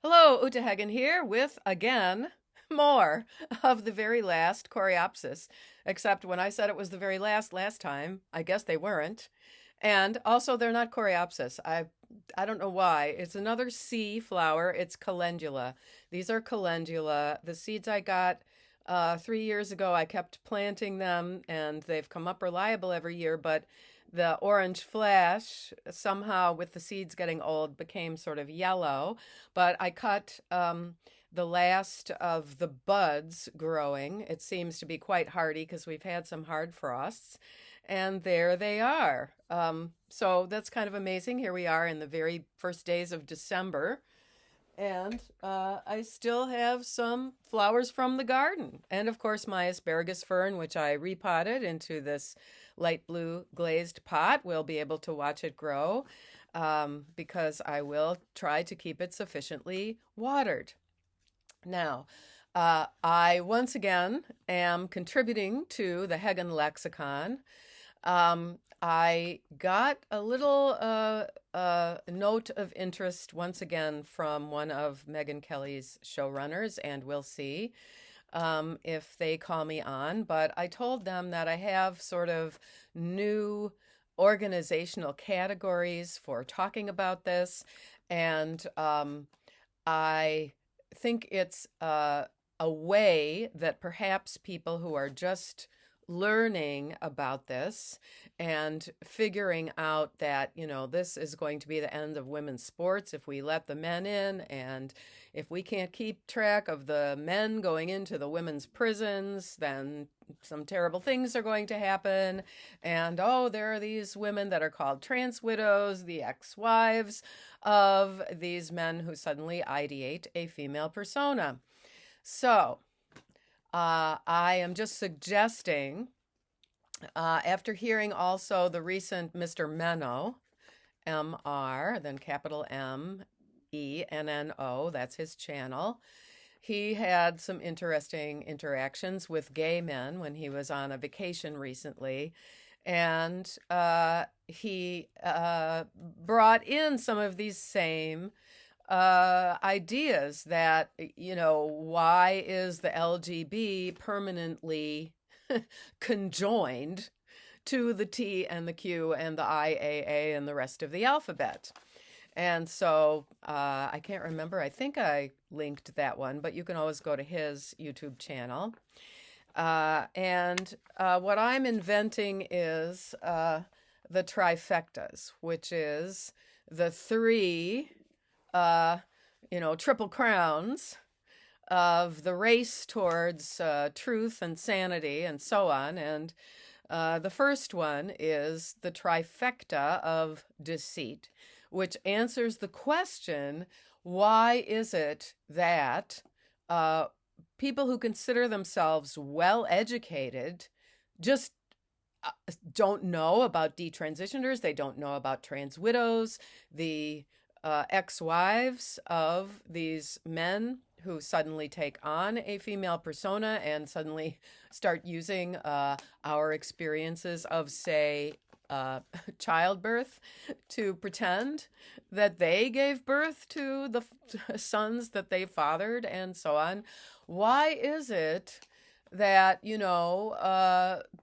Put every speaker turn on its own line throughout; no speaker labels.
Hello, Uta Hagen here with, again, more of the very last Coreopsis. Except when I said it was the very last time, I guess they weren't. And also, they're not Coreopsis. I don't know why. It's another C flower. It's calendula. These are calendula. The seeds I got 3 years ago, I kept planting them, and they've come up reliable every year, but the orange flesh somehow with the seeds getting old became sort of yellow. But I cut the last of the buds growing. It seems to be quite hardy because we've had some hard frosts. And there they are. So that's kind of amazing. Here we are in the very first days of December. And I still have some flowers from the garden. And of course, my asparagus fern, which I repotted into this light blue glazed pot. We'll be able to watch it grow because I will try to keep it sufficiently watered. Now, I once again am contributing to the Hagen lexicon. I got a little note of interest once again from one of Megyn Kelly's showrunners, and we'll see if they call me on. But I told them that I have sort of new organizational categories for talking about this, and I think it's a way that perhaps people who are just learning about this and figuring out that, this is going to be the end of women's sports if we let the men in, and if we can't keep track of the men going into the women's prisons, then some terrible things are going to happen. And there are these women that are called trans widows, the ex-wives of these men who suddenly ideate a female persona. So I am just suggesting, after hearing also the recent Mr. Menno, M-R, then capital M-E-N-N-O, that's his channel. He had some interesting interactions with gay men when he was on a vacation recently. And he brought in some of these same ideas that, why is the LGB permanently conjoined to the T and the Q and the IAA and the rest of the alphabet? And so I can't remember. I think I linked that one, but you can always go to his YouTube channel. And what I'm inventing is the trifectas, which is the three triple crowns of the race towards truth and sanity and so on. And the first one is the trifecta of deceit, which answers the question, why is it that people who consider themselves well-educated just don't know about detransitioners, they don't know about trans widows, the ex-wives of these men who suddenly take on a female persona and suddenly start using our experiences of, say, childbirth to pretend that they gave birth to the sons that they fathered and so on. Why is it that,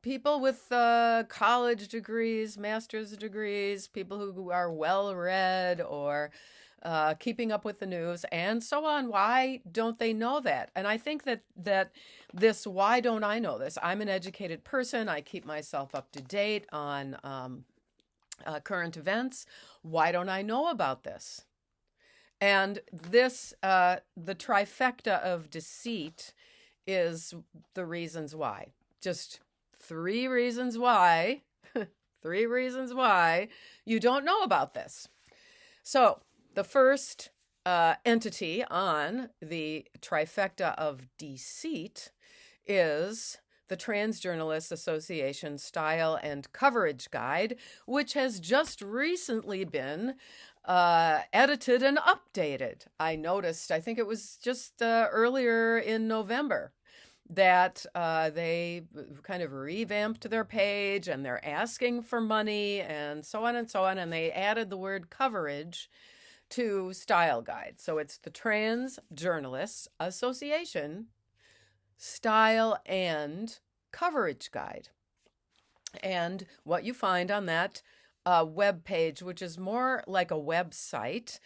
people with college degrees, master's degrees, people who are well-read or keeping up with the news and so on, why don't they know that? And I think that this, why don't I know this? I'm an educated person. I keep myself up to date on current events. Why don't I know about this? And this, the trifecta of deceit is the reasons why. Just 3 reasons why, 3 reasons why you don't know about this. So the first entity on the trifecta of deceit is the Trans Journalists Association Style and Coverage Guide, which has just recently been edited and updated. I noticed, I think it was just earlier in November, that they kind of revamped their page and they're asking for money and so on and so on. And they added the word coverage to Style Guide. So it's the Trans Journalists Association Style and Coverage Guide. And what you find on that web page, which is more like a website,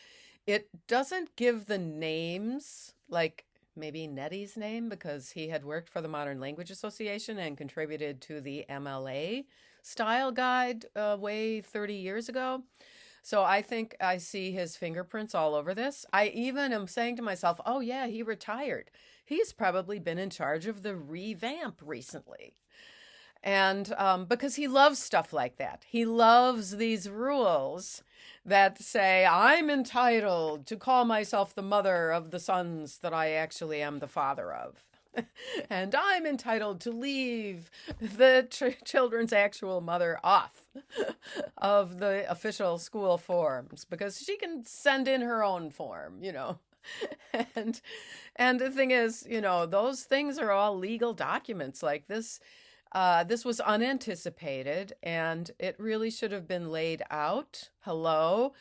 it doesn't give the names, like maybe Nettie's name, because he had worked for the Modern Language Association and contributed to the MLA Style Guide way 30 years ago. So I think I see his fingerprints all over this. I even am saying to myself, oh yeah, he retired. He's probably been in charge of the revamp recently. And because he loves stuff like that. He loves these rules that say, I'm entitled to call myself the mother of the sons that I actually am the father of. And I'm entitled to leave the children's actual mother off of the official school forms because she can send in her own form, you know. And the thing is, you know, those things are all legal documents. Like this was unanticipated, and it really should have been laid out. Hello,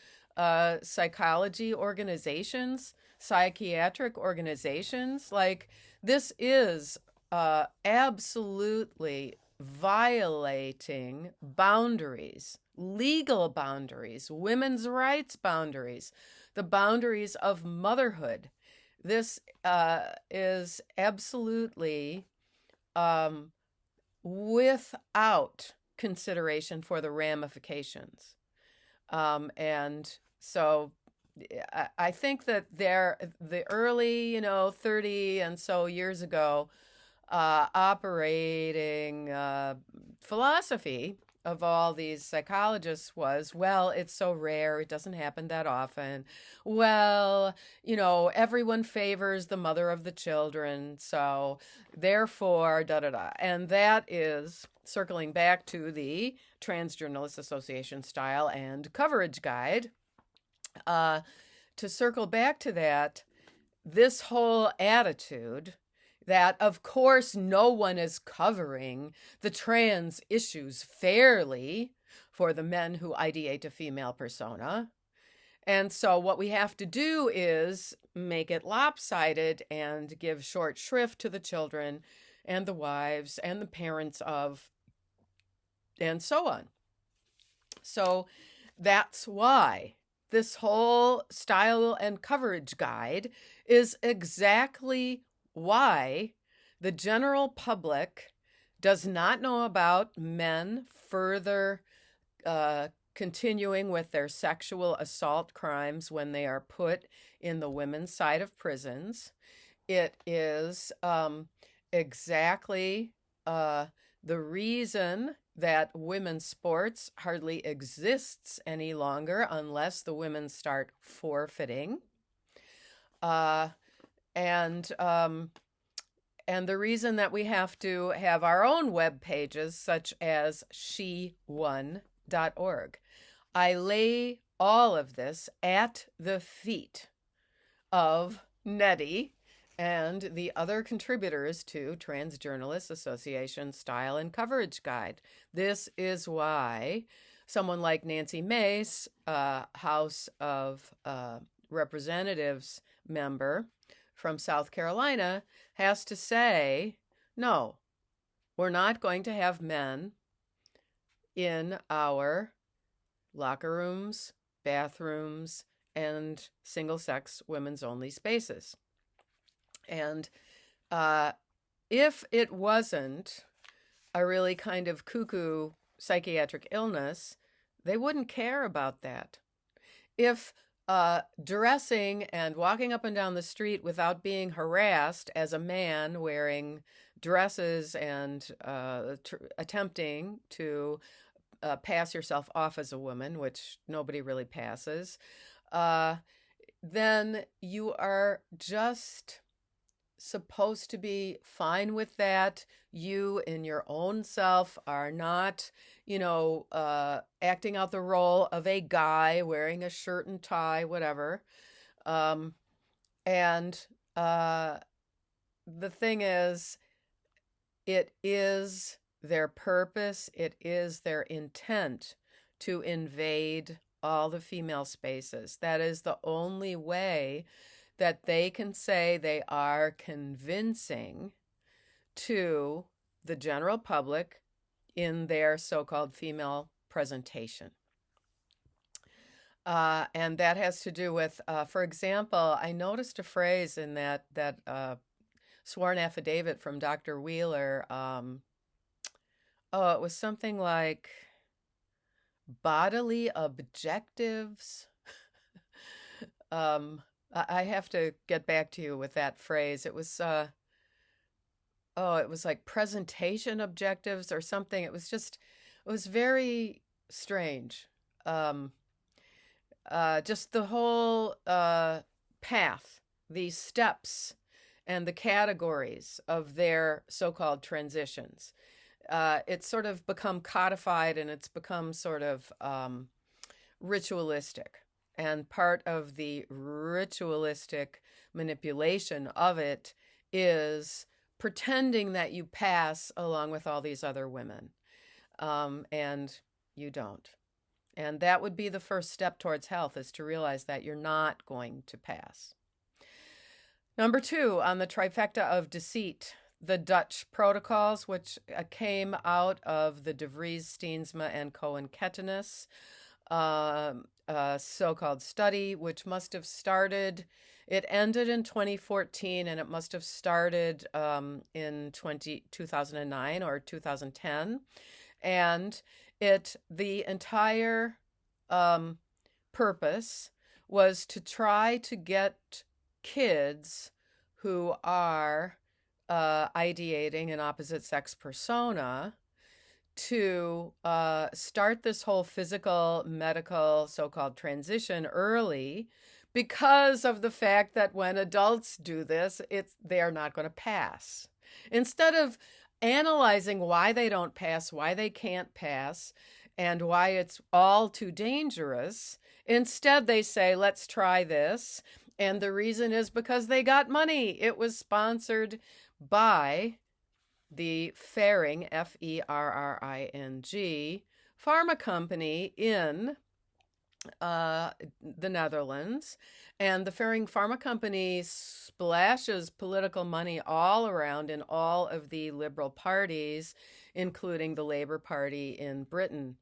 psychology organizations, psychiatric organizations, like this is absolutely violating boundaries, legal boundaries, women's rights boundaries, the boundaries of motherhood. This is absolutely without consideration for the ramifications. And so I think that the early, 30 and so years ago, operating philosophy of all these psychologists was, well, it's so rare, it doesn't happen that often. Well, everyone favors the mother of the children, so therefore, da-da-da. And that is circling back to the Trans Journalists Association Style and Coverage Guide. To circle back to that, this whole attitude that, of course, no one is covering the trans issues fairly for the men who ideate a female persona. And so what we have to do is make it lopsided and give short shrift to the children and the wives and the parents of, and so on. So that's why this whole style and coverage guide is exactly why the general public does not know about men further continuing with their sexual assault crimes when they are put in the women's side of prisons. It is exactly the reason that women's sports hardly exists any longer unless the women start forfeiting. And the reason that we have to have our own web pages, such as she1.org. I lay all of this at the feet of Nettie and the other contributors to Trans Journalists Association Style and Coverage Guide. This is why someone like Nancy Mace, House of Representatives member from South Carolina, has to say, no, we're not going to have men in our locker rooms, bathrooms, and single-sex women's-only spaces. And if it wasn't a really kind of cuckoo psychiatric illness, they wouldn't care about that. If dressing and walking up and down the street without being harassed as a man wearing dresses and attempting to pass yourself off as a woman, which nobody really passes, then you are just supposed to be fine with that. You in your own self are not, acting out the role of a guy wearing a shirt and tie, whatever. And the thing is, it is their purpose, it is their intent to invade all the female spaces. That is the only way that they can say they are convincing to the general public in their so-called female presentation. And that has to do with, for example, I noticed a phrase in that sworn affidavit from Dr. Wheeler. It was something like bodily objectives. I have to get back to you with that phrase. It was like presentation objectives or something. It was very strange. Just the whole path, the steps, and the categories of their so-called transitions. It's sort of become codified, and it's become sort of ritualistic. And part of the ritualistic manipulation of it is pretending that you pass along with all these other women, and you don't. And that would be the first step towards health, is to realize that you're not going to pass. Number 2, on the Trifecta of Deceit, the Dutch protocols, which came out of the De Vries, Steensma, and Cohen-Kettenis so-called study, which must have started, it ended in 2014, and it must have started in 2009 or 2010. And the entire purpose was to try to get kids who are ideating an opposite sex persona to start this whole physical, medical, so-called transition early, because of the fact that when adults do this, they're not going to pass. Instead of analyzing why they don't pass, why they can't pass, and why it's all too dangerous, instead they say, let's try this. And the reason is because they got money. It was sponsored by the Ferring, Ferring, pharma company in the Netherlands. And the Ferring pharma company splashes political money all around in all of the liberal parties, including the Labour Party in Britain.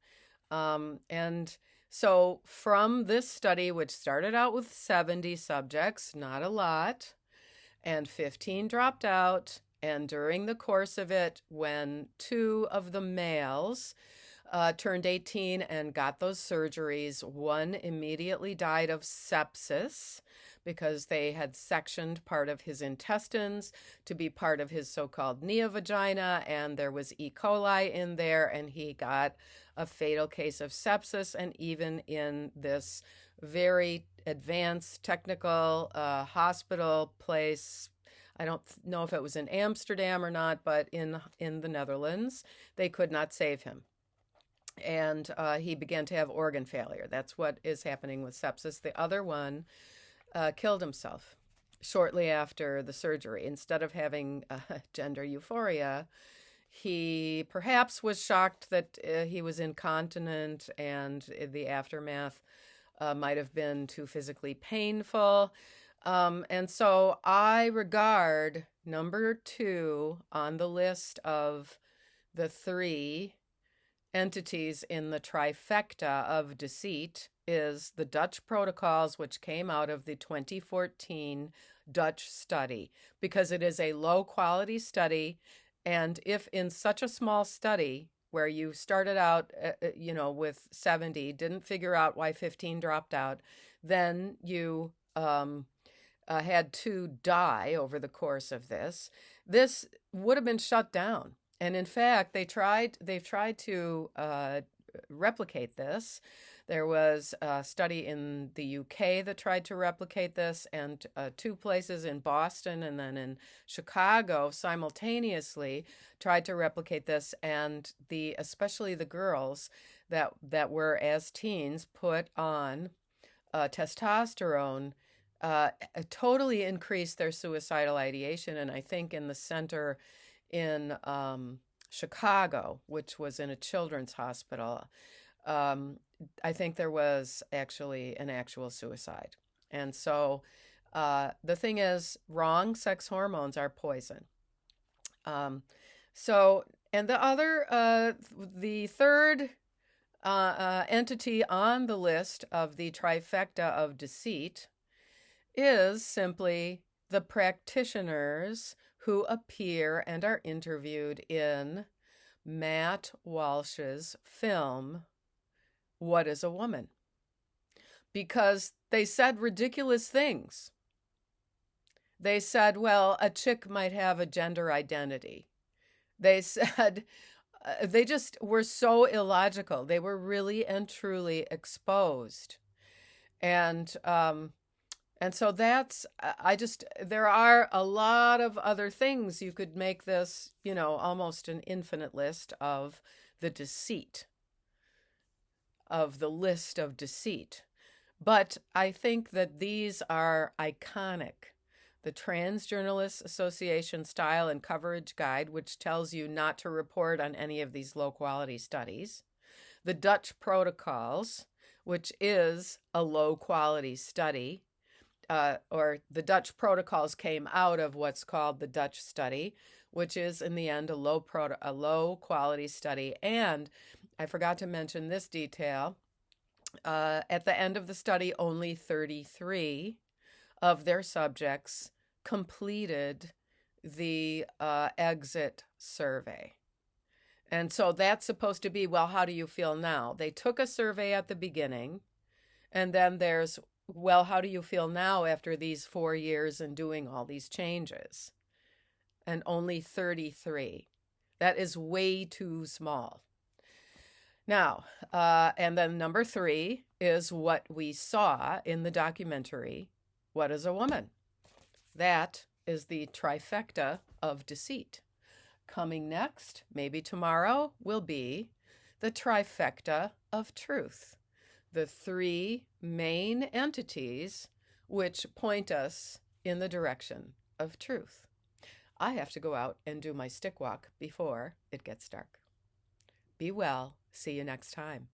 And so from this study, which started out with 70 subjects, not a lot, and 15 dropped out, and during the course of it, when 2 of the males turned 18 and got those surgeries, 1 immediately died of sepsis because they had sectioned part of his intestines to be part of his so-called neovagina, and there was E. coli in there, and he got a fatal case of sepsis. And even in this very advanced technical hospital place, I don't know if it was in Amsterdam or not, but in the Netherlands, they could not save him. And he began to have organ failure. That's what is happening with sepsis. The other one killed himself shortly after the surgery. Instead of having gender euphoria, he perhaps was shocked that he was incontinent, and the aftermath might have been too physically painful. And so I regard number 2 on the list of the 3 entities in the Trifecta of Deceit is the Dutch protocols, which came out of the 2014 Dutch study, because it is a low-quality study. And if in such a small study where you started out, with 70, didn't figure out why 15 dropped out, then you had 2 die over the course of this would have been shut down. And in fact, they've tried to replicate this. There was a study in the UK that tried to replicate this, and 2 places in Boston and then in Chicago simultaneously tried to replicate this. And especially the girls that were as teens put on testosterone totally increased their suicidal ideation. And I think in the center in Chicago, which was in a children's hospital, Um, I think there was actually an actual suicide. And so the thing is, wrong sex hormones are poison. Um, so, and the third entity on the list of the trifecta of deceit is simply the practitioners who appear and are interviewed in Matt Walsh's film, What is a Woman? Because they said ridiculous things. They said, well, a chick might have a gender identity. They said, they just were so illogical. They were really and truly exposed. And so there are a lot of other things. You could make this, almost an infinite list of the deceit, of the list of deceit. But I think that these are iconic. The Trans Journalists Association Style and Coverage Guide, which tells you not to report on any of these low quality studies. The Dutch Protocols, which is a low quality study. Or the Dutch protocols came out of what's called the Dutch study, which is in the end a low quality study. And I forgot to mention this detail. At the end of the study, only 33 of their subjects completed the exit survey. And so that's supposed to be, well, how do you feel now? They took a survey at the beginning, and then there's, well, how do you feel now after these 4 years and doing all these changes? And only 33. That is way too small. Now, and then number 3 is what we saw in the documentary, What is a Woman? That is the trifecta of deceit. Coming next, maybe tomorrow, will be the trifecta of truth. The 3 main entities which point us in the direction of truth. I have to go out and do my stick walk before it gets dark. Be well. See you next time.